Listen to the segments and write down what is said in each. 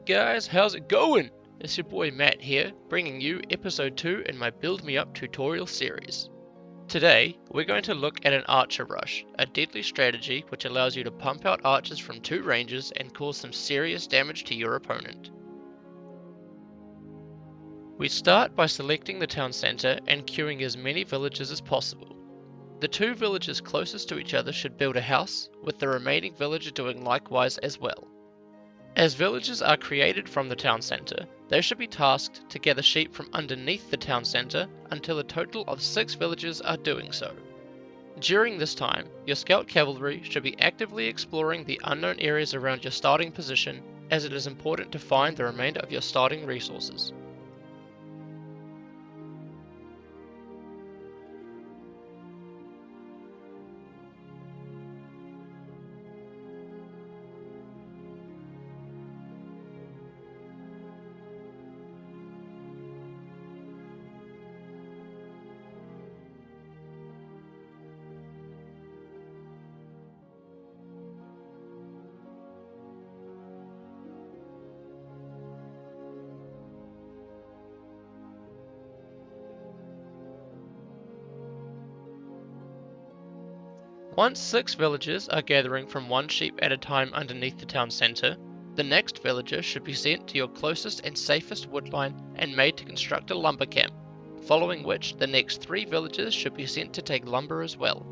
Guys, how's it going? It's your boy Matt here, bringing you episode 2 in my Build Me Up tutorial series. Today, we're going to look at an archer rush, a deadly strategy which allows you to pump out archers from 2 ranges and cause some serious damage to your opponent. We start by selecting the town centre and queuing as many villages as possible. The 2 villages closest to each other should build a house, with the remaining villager doing likewise as well. As villages are created from the town centre, they should be tasked to gather sheep from underneath the town centre until a total of 6 villages are doing so. During this time, your scout cavalry should be actively exploring the unknown areas around your starting position, as it is important to find the remainder of your starting resources. Once 6 villagers are gathering from 1 sheep at a time underneath the town centre, the next villager should be sent to your closest and safest woodline and made to construct a lumber camp, following which the next 3 villagers should be sent to take lumber as well.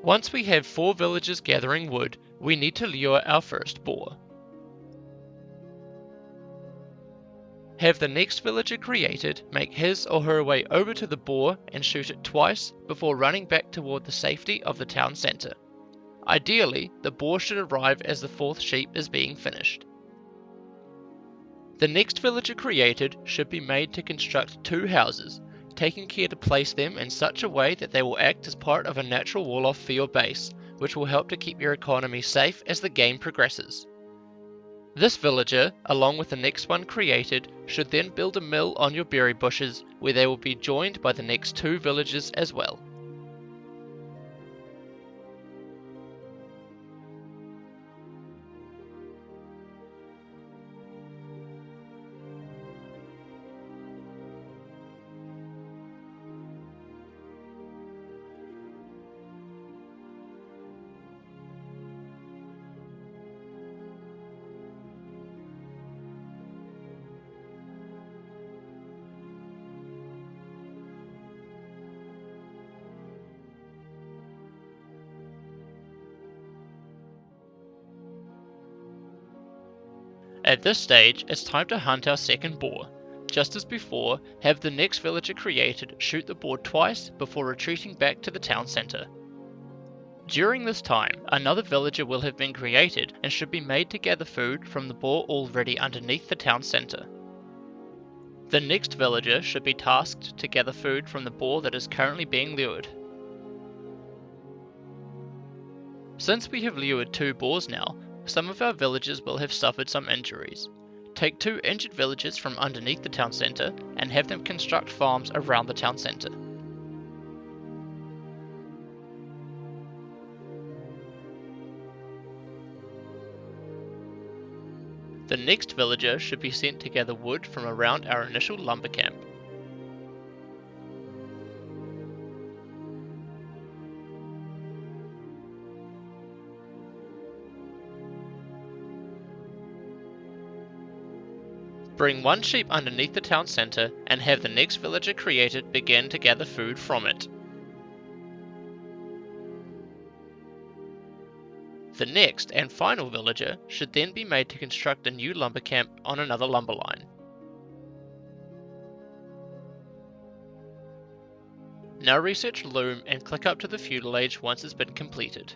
Once we have 4 villagers gathering wood, we need to lure our first boar. Have the next villager created make his or her way over to the boar and shoot it twice before running back toward the safety of the town centre. Ideally, the boar should arrive as the 4th sheep is being finished. The next villager created should be made to construct 2 houses, taking care to place them in such a way that they will act as part of a natural wall-off for your base, which will help to keep your economy safe as the game progresses. This villager, along with the next one created, should then build a mill on your berry bushes, where they will be joined by the next 2 villagers as well. At this stage, it's time to hunt our second boar. Just as before, have the next villager created shoot the boar twice before retreating back to the town centre. During this time, another villager will have been created and should be made to gather food from the boar already underneath the town centre. The next villager should be tasked to gather food from the boar that is currently being lured. Since we have lured 2 boars now, some of our villagers will have suffered some injuries. Take 2 injured villagers from underneath the town centre and have them construct farms around the town centre. The next villager should be sent to gather wood from around our initial lumber camp. Bring 1 sheep underneath the town centre and have the next villager created begin to gather food from it. The next and final villager should then be made to construct a new lumber camp on another lumber line. Now research Loom and click up to the feudal age once it's been completed.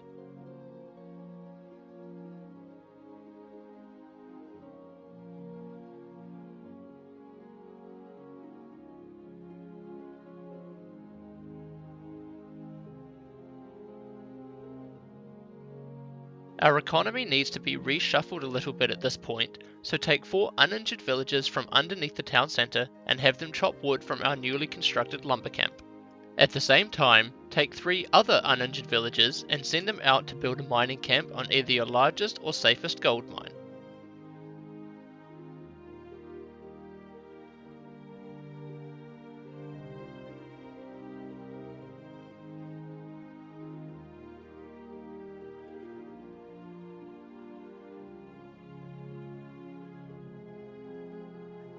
Our economy needs to be reshuffled a little bit at this point, so take 4 uninjured villagers from underneath the town centre and have them chop wood from our newly constructed lumber camp. At the same time, take 3 other uninjured villagers and send them out to build a mining camp on either your largest or safest gold mine.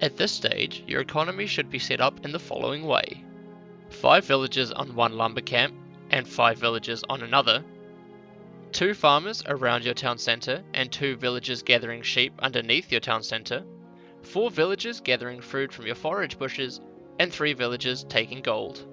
At this stage, your economy should be set up in the following way: 5 villagers on one lumber camp and 5 villagers on another, 2 farmers around your town centre and 2 villagers gathering sheep underneath your town centre, 4 villagers gathering food from your forage bushes, and 3 villagers taking gold.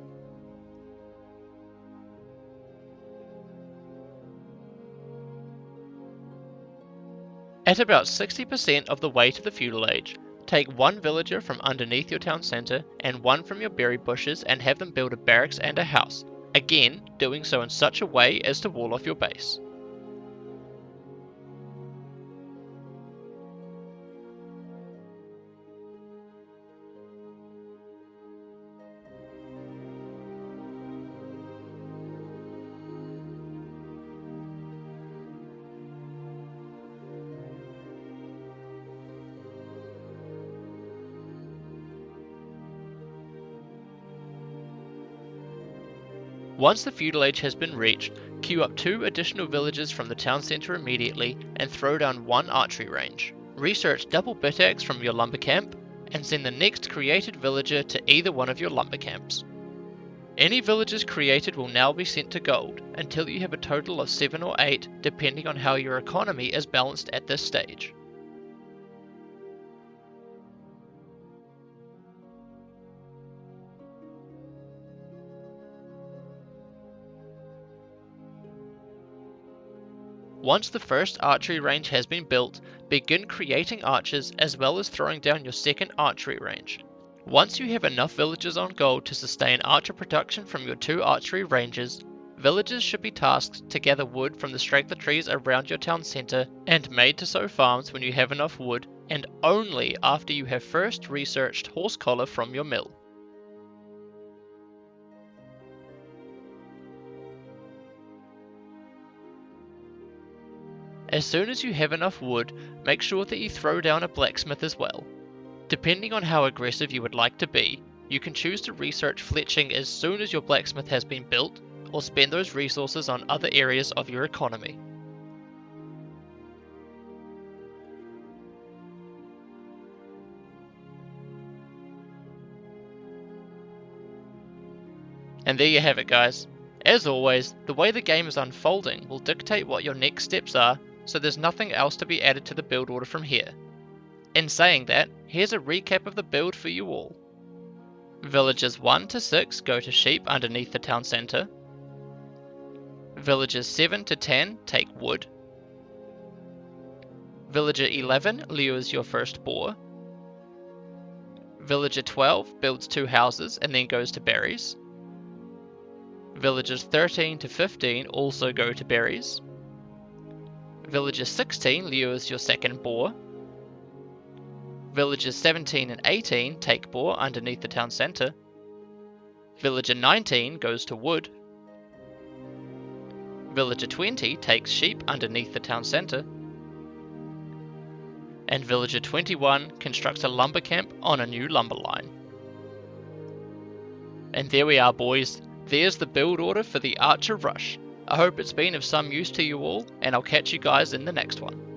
At about 60% of the way to the feudal age, take 1 villager from underneath your town centre and 1 from your berry bushes and have them build a barracks and a house, again doing so in such a way as to wall off your base. Once the feudal age has been reached, queue up 2 additional villagers from the town centre immediately and throw down 1 archery range. Research double bit axe from your lumber camp and send the next created villager to either one of your lumber camps. Any villagers created will now be sent to gold until you have a total of 7 or 8 depending on how your economy is balanced at this stage. Once the first archery range has been built, begin creating archers as well as throwing down your second archery range. Once you have enough villagers on gold to sustain archer production from your 2 archery ranges, villagers should be tasked to gather wood from the strength of trees around your town centre and made to sow farms when you have enough wood, and only after you have first researched horse collar from your mill. As soon as you have enough wood, make sure that you throw down a blacksmith as well. Depending on how aggressive you would like to be, you can choose to research fletching as soon as your blacksmith has been built, or spend those resources on other areas of your economy. And there you have it, guys. As always, the way the game is unfolding will dictate what your next steps are, so there's nothing else to be added to the build order from here. In saying that, here's a recap of the build for you all. Villagers 1 to 6 go to sheep underneath the town centre. Villagers 7 to 10 take wood. Villager 11 lures your first boar. Villager 12 builds 2 houses and then goes to berries. Villagers 13 to 15 also go to berries. Villager 16 lures your second boar. Villagers 17 and 18 take boar underneath the town centre. Villager 19 goes to wood. Villager 20 takes sheep underneath the town centre. And Villager 21 constructs a lumber camp on a new lumber line. And there we are, boys. There's the build order for the Archer Rush. I hope it's been of some use to you all, and I'll catch you guys in the next one.